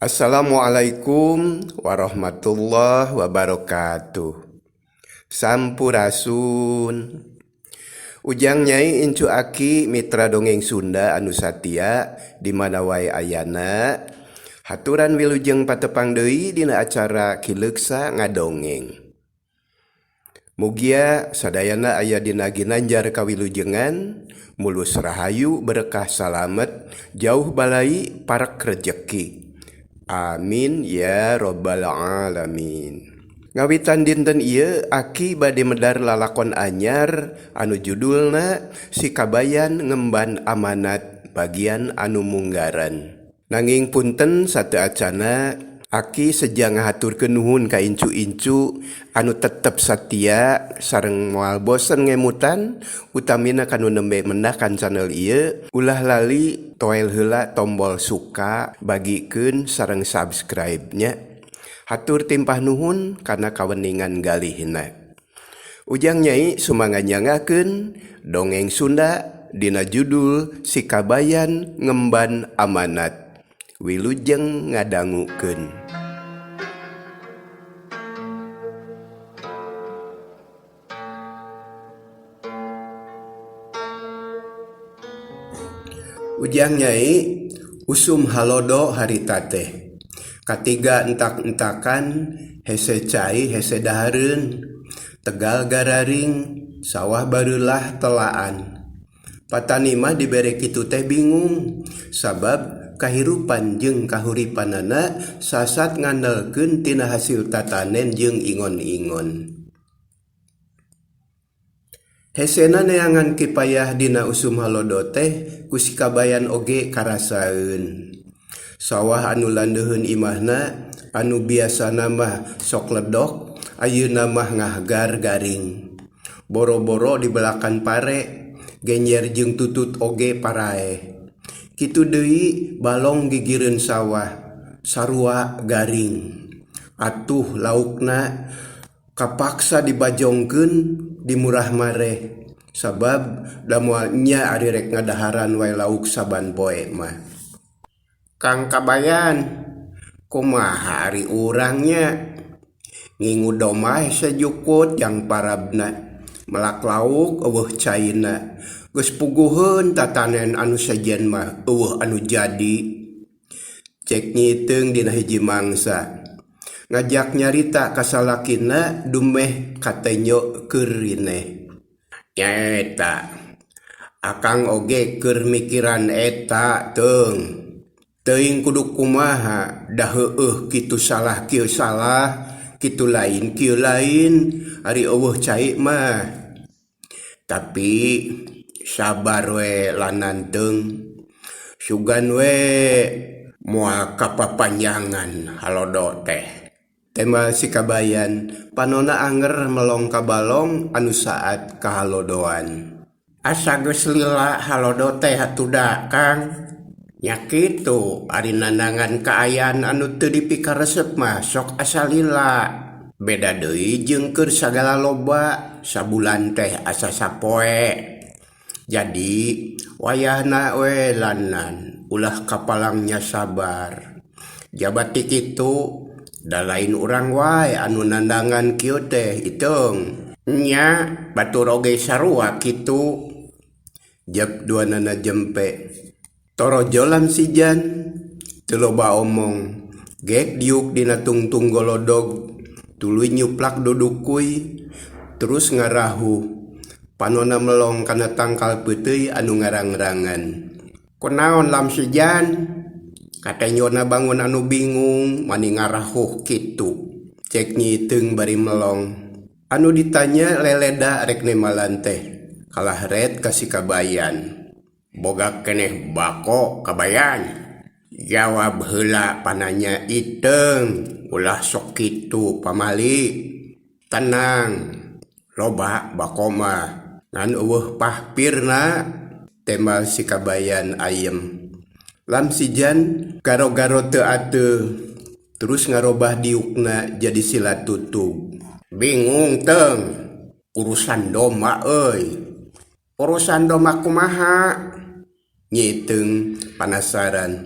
Assalamualaikum warahmatullahi wabarakatuh. Sampurasun. Ujang Nyai Incu Aki mitra dongeng Sunda anu satia di mana wae ayana. Haturan wilujeng patepang deui dina acara Kileuksa ngadongeng. Mugia sadayana aya dina ginanjar kawilujengan, mulus rahayu berkah salamet, jauh balai parak rejeki. Amin ya robbal alamin. Ngawitan dinten ieu Aki bade medar lalakon anyar anu judulna Si Kabayan Ngemban Amanat bagian anu munggaran. Nanging punten sateacana Aki sejang ngahaturkeun nuhun ka incu-incu anu tetep satia sareng moal bosen ngemutan, utamina kanu nembe mendakan channel ieu ulah lali toel heula tombol suka, bagikeun sareng subscribe-nya. Hatur timpah nuhun kana kaweningan galihna. Ujang Nyai sumanganyangakeun dongeng Sunda dina judul Si Kabayan Ngemban Amanat. Wilujeng ngadangukeun. Ujang Nyai usum halodo harita teh. Katiga entak-entakan hese cai hese dahareun. Tegal gararing sawah barulah telaan. Patani mah dibere kitu teh bingung sabab kahirupan jeung kahuripanana sasat ngandelkeun tina hasil tatanen jeung ingon-ingon. Hesena neangan kipayah dina usum halodo teh ku Si Kabayan oge karasaeun. Sawah anu landeuheun imahna anu biasana mah sok ledok, ayeuna mah ngahgar garing. Boro-boro di belakan pare, genyer jeung tutut oge parae. Kitu deui balong gigireun sawah, sarua garing. Atuh laukna kapaksa dibajongkeun dimurah mareh. Sabab da moal nya ari rek ngadaharan wae lauk saban poe mah. Kang Kabayan, kumaha ari urangnya? Ngingu domah sejukut yang parabna. Melak lauk eueuh caina. Geus puguheun tatanen anu sajen mah eueuh anu jadi. Cek nyiteung dina hiji mangsa. Ngajak nyarita ka salakina dumeh katenyo keur rineh. Nyaeta. Akang oge keur mikiran eta teung. Teuing kudu kumaha da heueuh kitu salah kieu salah, kitu lain kieu lain, ari eueuh cai mah. Tapi sabar we lananteung, sugan we moal kapapanjangan halodo teh. Tema Si Kabayan panona anger melong ka balong anu saat kahalodoan. Asa geus lila halodo teh hatuda Kang. Nya kitu ari nandangan kaayaan anu teu dipikaresep mah sok asa lila. Beda deui jeung keur sagala loba sabulan teh asa sapoe. Jadi wayahna we lanan ulah kapalangnya sabar. Jabat ti kitu da lain urang wae anu nandangan kieu teh iteung. Nya batur oge sarua kitu. Jep duanana jempe. Torojo lamsijan teu loba omong. Gek diuk dina tungtung golodog. Tuluy nyuplak dudukuy terus ngarahu. Panona melong kana tangkal peuteuy anu ngarang-rangan. Kunaon lamsijan? Katanyona bangun anu bingung mani ngarahuh kitu. Cek nyiteung bari melong. Anu ditanya leleda rek nemalan teh. Kalah red ka Si Kabayan. Boga keneh bako Kabayan. Jawab heula pananya iteung. Ulah sok kitu pamali. Tenang. Loba bako mah. Ngan eueuh pahpirna. Tema Si Kabayan ayem. Lamsijan garo-garo teu ateu. Terus ngarobah diukna jadi sila tutug. Bingung teung. Urusan doma euy. Urusan doma kumaha? Nyiteung panasaran.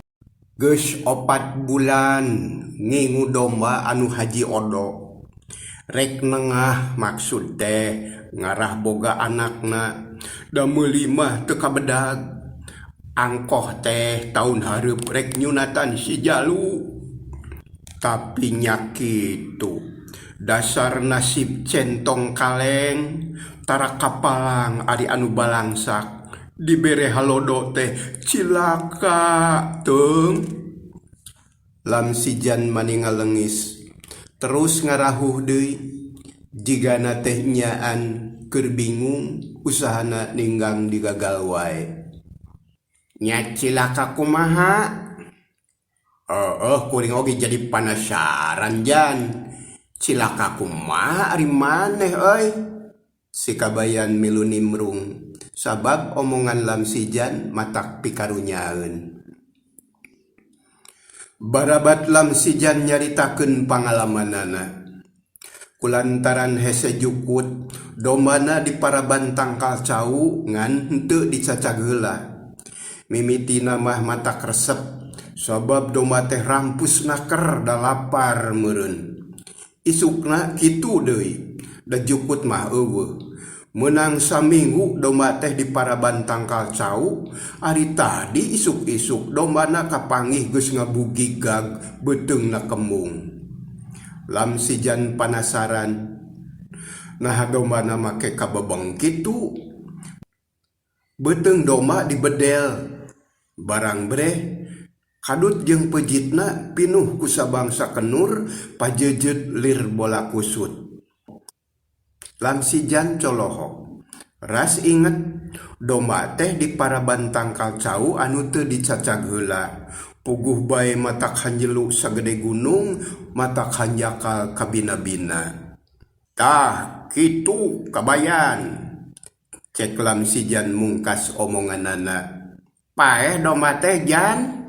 Geus 4 bulan ngingu domba anu haji odo. Rek nengah maksud teh ngarah boga anakna da meuli mah teu kabedag. Angkoh teh tahun hareup rek nyunatan si Jalu. Tapi nya kitu, dasar nasib centong kaleng tara kapalang ari anu balangsak dibere halodo teh cilaka teung. Lam sijan maningal leungis terus ngarahuh deui jigana teh nyaan keur bingung usahana ninggang digagal wae. Nya cilaka kumaha? Kuring oge jadi penasaran jan. Cilaka kumaha ari maneh euy? Si kabayan milu nimrung sabab omongan lam sijan matak pikarunyaeun. Barabat lam sijan nyaritakeun pangalamanana. Kulantaran hese jukut dombana di paraban tangkal cau ngan henteu dicacag heula. Mimitina mah matak resep sabab domba teh rampus naker da lapar meureun. Isukna kitu deui, da jukut mah eueuh. Menang saminggu domba teh di paraban tangkal cau, ari tadi isuk-isuk dombana kapanggih geus ngabugigag beuteungna kembung. Lam sijan panasaran, nah dombana make kabebeng kitu. Beuteung domba dibedel, barang breh kadut jeung pejitna pinuh ku sabangsa kenur pajejet lir bola kusut. Lam sijan colohok, ras inget domba teh di paraban tangkal cau anu teu dicacag heula. Puguh bae matak hanjelu sagede gunung, matak hanjakal kabina-bina. Tah kitu kabayan, cek lam sijan mungkas omonganana. Paeh domba teh jan?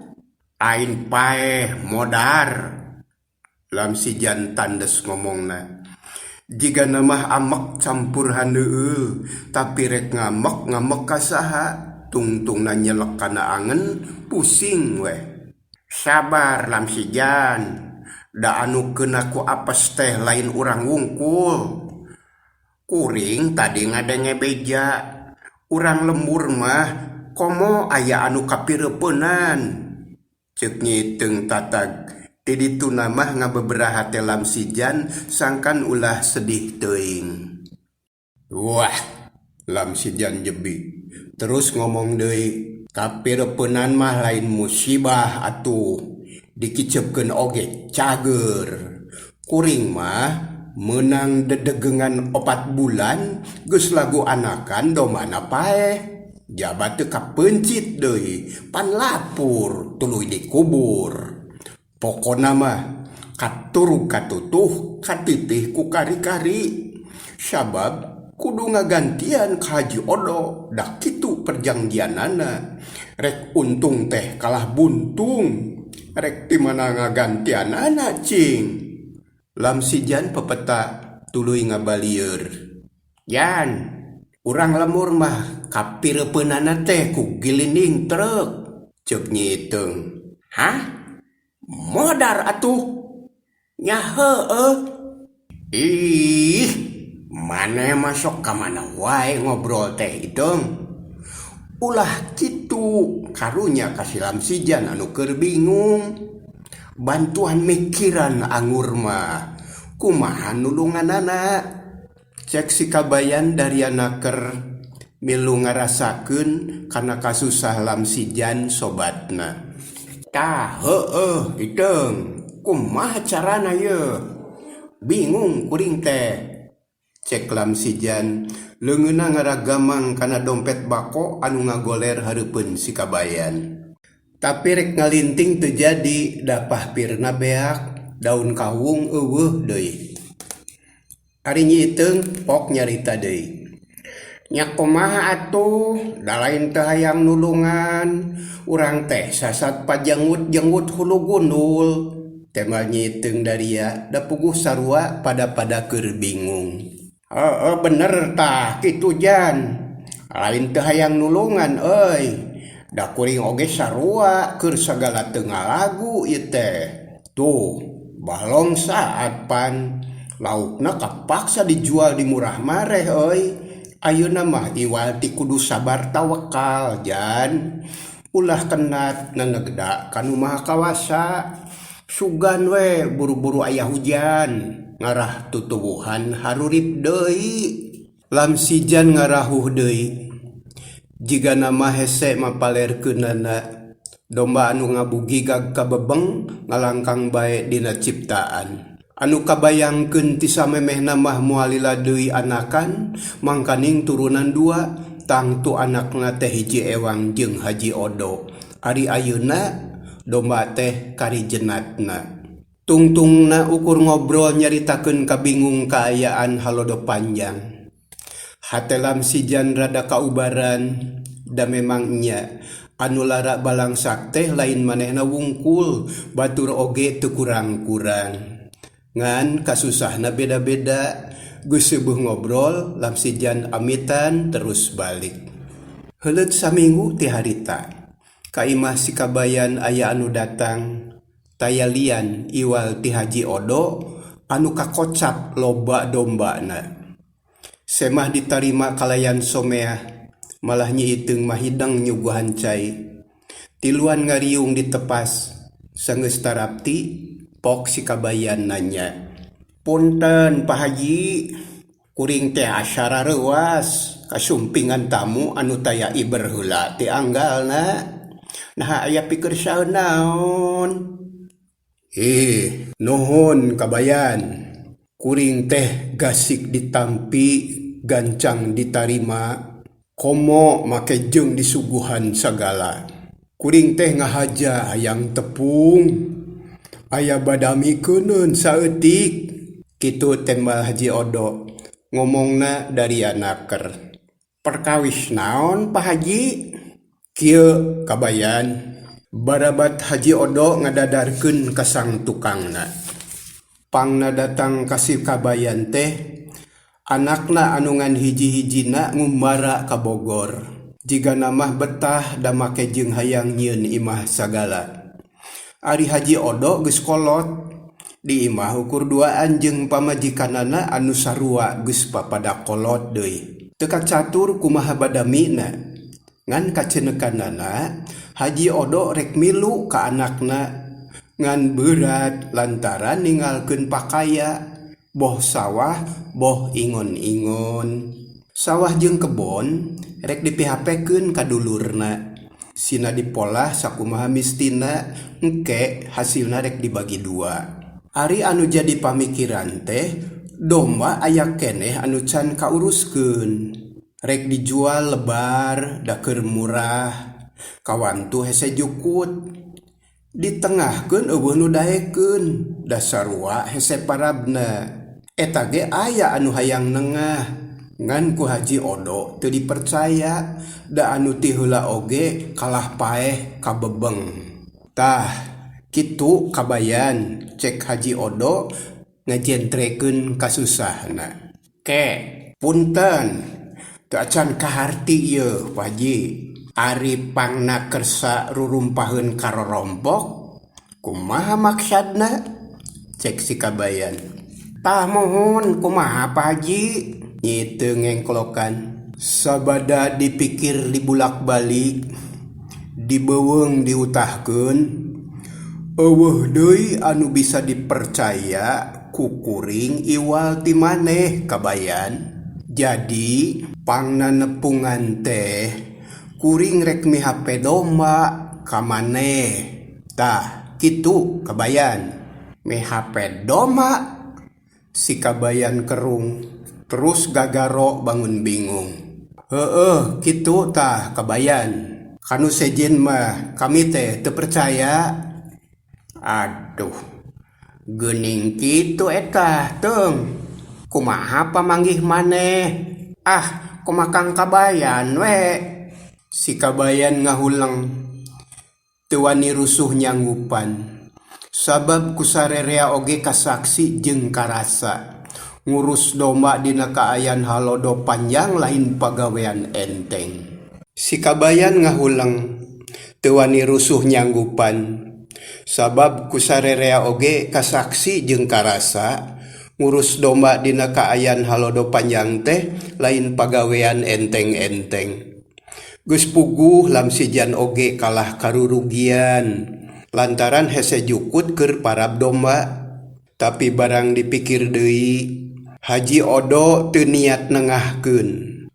Lain paeh modar. Lam sijan tandes ngomongna. Jika namah amek campur handeueuh, tapi rek ngamek kasaha, tungtungna nyelek kana angen, pusing weh. Sabar lam sijan, da anu keuna ku apes teh lain urang wungkul. Kuring tadi ngadenge beja, urang lembur mah komo aya anu kapireupeunnan. Ceuk nyiteung tatag ti ditu mah ngabeberaha teh lam sijan sangkan ulah sedih teuing. Wah, lam sijan jebi terus ngomong deui, kapireupeunnan mah lain musibah atuh, dikicepkeun oge cager. Kuring mah menang dedegengan 4 bulan geus lagu anakan domana paeh. Jabat teu kapencit deui, pan lapur tuluy dikubur. Pokona mah katuru katutuh katitih ku kari-kari. Sabab kudu ngagantian ka haji odo, dah kitu perjanjianana. Rek untung teh kalah buntung, rek di mana ngagantianana cing. Lam sijan pepeta tuluy ngabalieur. Yan, urang lemur mah kapireupeunana teh ku gilining truk. Ceuk nyiteung. Hah? Modar atuh? Nya heueuh. Ih, maneh masuk ka mana wae ngobrol teh hideung. Ulah kitu karunya kasih lam sijan anu keur bingung. Bantuan mikiran anggur mah kumaha nulunganana. Cek si kabayan dari anaker milu ngarasakeun kana kasusah lam sijan sobatna. Tah heueuh hideung, kumaha carana ye? Bingung kuring teh. Cek lam sijan leungeunna ngaragamang kana dompet bako anu ngagoler hareupeun si kabayan. Tapi rek ngalinting teu jadi, da pahpirna beak, daun kawung eueuh deui. Ari nyiteung pok nyarita deui. Nya kumaha atuh, da lain teu hayang nulungan, urang teh sasat pajengut-jengut hulu gundul. Tema nyiteung daria da puguh sarua pada keur bingung. Bener tah kitu jan. Lain teu hayang nulungan euy. Da kuring oge sarua keur sagala tengah lagu ieu teh. Tuh, balong saat pan laukna kapaksa dijual di murah mareh euy. Ayeuna mah iwal ti kudu sabar tawakal jan. Ulah kenat nanegda kanu maha kawasa. Sugan we buru-buru aya hujan. Ngarah tutuwuhan harurip deui. Lam sijan ngarahuh deui. Jika nama hese mapalerkeunana domba anu ngabugigag kabebeng ngalangkang bae dina ciptaan. Anu kabayangkeun ti samemehna mah moalila deui anakan mangkaning turunan 2 tangtu anakna teh hiji ewang jeung Haji Odo. Ari ayeuna domba teh karijenatna. Tungtungna ukur ngobrol nyaritakeun kabingung kaayaan halodo panjang. Hatelam sijan rada kaubaran da memang nya anu lara balangsak teh lain manehna wungkul batur oge teu kurang-kurang ngan kasusahna beda-beda geus seueuh ngobrol lam sijan amitan terus balik. Heuleut saminggu ti harita ka imah si Kabayan aya anu datang tayalian iwal ti Haji Odo anu kakocap loba dombana. Semah ditarima kalayan someah malah nyiiteung mahidang nyuguhan cai. Tiluan ngariung ditepas sanggeus tarapti pok si Kabayan nanya. Punten Pak Haji, kuring teh asyara reuas kasumpingan tamu anu taya iber heula ti anggalna. Nah aya pikeun saeun naon? Nuhun Kabayan. Kuring teh gasik ditampi gancang ditarima komo make jeung disuguhan sagala. Kuring teh ngahaja hayang tepung aya badami keuneun saeutik kitu tembal Haji Odo ngomongna dari anaker. Perkawis naon Pak Haji? Kieu Kabayan. Barabat Haji Odo ngadadarkeun ka sang tukangna. Pangna datang kasih Kabayan teh anakna anungan hiji-hijina ngumbara ka Bogor. Jiga namah betah da make jeung hayang nyieun imah sagala. Ari Haji Odo geus kolot di imah ukur duaan jeung pamajikanana anu sarua geus papada kolot deui. Teu kacatur kumaha badamina. Ngan kaceneukanana Haji Odo rek milu ka anakna ngan berat lantaran ninggalkeun pakaya boh sawah boh ingon-ingon. Sawah jeung kebon rek dipihapekeun ka dulurna. Sina dipolah sakumaha mistina engke hasilna rek dibagi 2. Ari anu jadi pamikiran teh domba aya keneh anu can kauruskeun. Rek dijual lebar da keur murah. Kawantu hese jukut. Ditengahkeun eueuh nu daekeun da sarua hese parabna. Eta ge aya anu hayang nengah ngan ku Haji Odo teu dipercaya da anu ti heula oge kalah paeh kabebeng. Tah kitu Kabayan cek Haji Odo ngajentrekeun kasusahna. Ke punten teu acan kaharti ieu Pak Haji. Ari pangna kersa rurumpaheun karorompok kumaha maksadna? Cek si Kabayan. Tah mohon kumaha Pak Haji? Nyitu ngengklokan. Sabada dipikir dibulak-balik dibeuweung diutahkeun eueuh deui anu bisa dipercaya ku kuring iwal ti maneh Kabayan. Jadi pangna nepungan teh kuring rek mihape domba ka maneh. Tah kitu Kabayan. Mihape domba. Si Kabayan kerung terus gagaro bangun bingung. Heueuh kitu tah Kabayan. Kanu sejen mah kami teh teu percaya. Aduh. Geuning kitu eta teung. Kumaha pamanggih maneh? Ah, kumakang Kabayan we. Si Kabayan ngahuleng teu wani rusuh nyanggupan. Sabab kusararea oge kasaksi jeung karasa. Ngurus domba dina kaayan halodo panjang lain pagawean enteng. Si Kabayan ngahuleng teu wani rusuh nyanggupan. Sabab kusararea oge kasaksi jeung karasa ngurus domba dina kaayan halodo panjang teh lain pagawean enteng-enteng. Geus puguh lamsijan oge kalah karurugian lantaran hese jukut keur parab domba. Tapi barang dipikir deui, Haji Odo teu niat nengahkeun,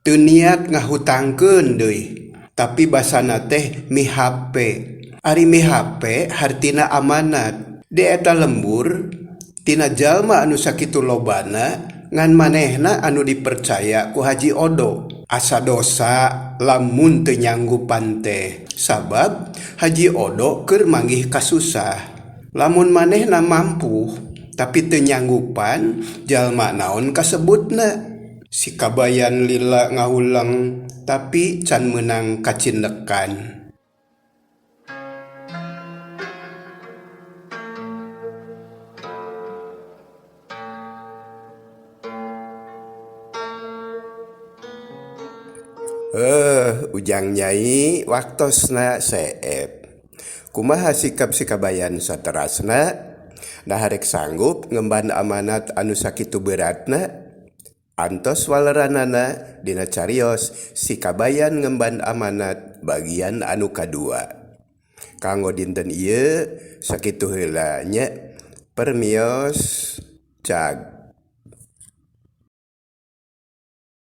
teu niat ngahutangkeun deui, tapi basana teh mihape. Ari mihape hartina amanat, di eta lembur tina jalma anu sakitu lobana ngan manehna anu dipercaya ku Haji Odo. Asa dosa lamun teu nyanggupan teh, sabab Haji Odo keur manggih kasusah. Lamun manehna mampu tapi teu nyanggupan, jalma naon kasebutna? Si kabayan lila ngahulang tapi can menang kacindekan. Ujang Nyai waktosna seep. Kumaha sikap si kabayan saterasna? Naharek sanggup ngemban amanat anu sakitu beratna? Antos waleranana dina carios si kabayan ngemban amanat bagian anu kadua. Kanggo dinten ieu sakitu heula nya permios cag.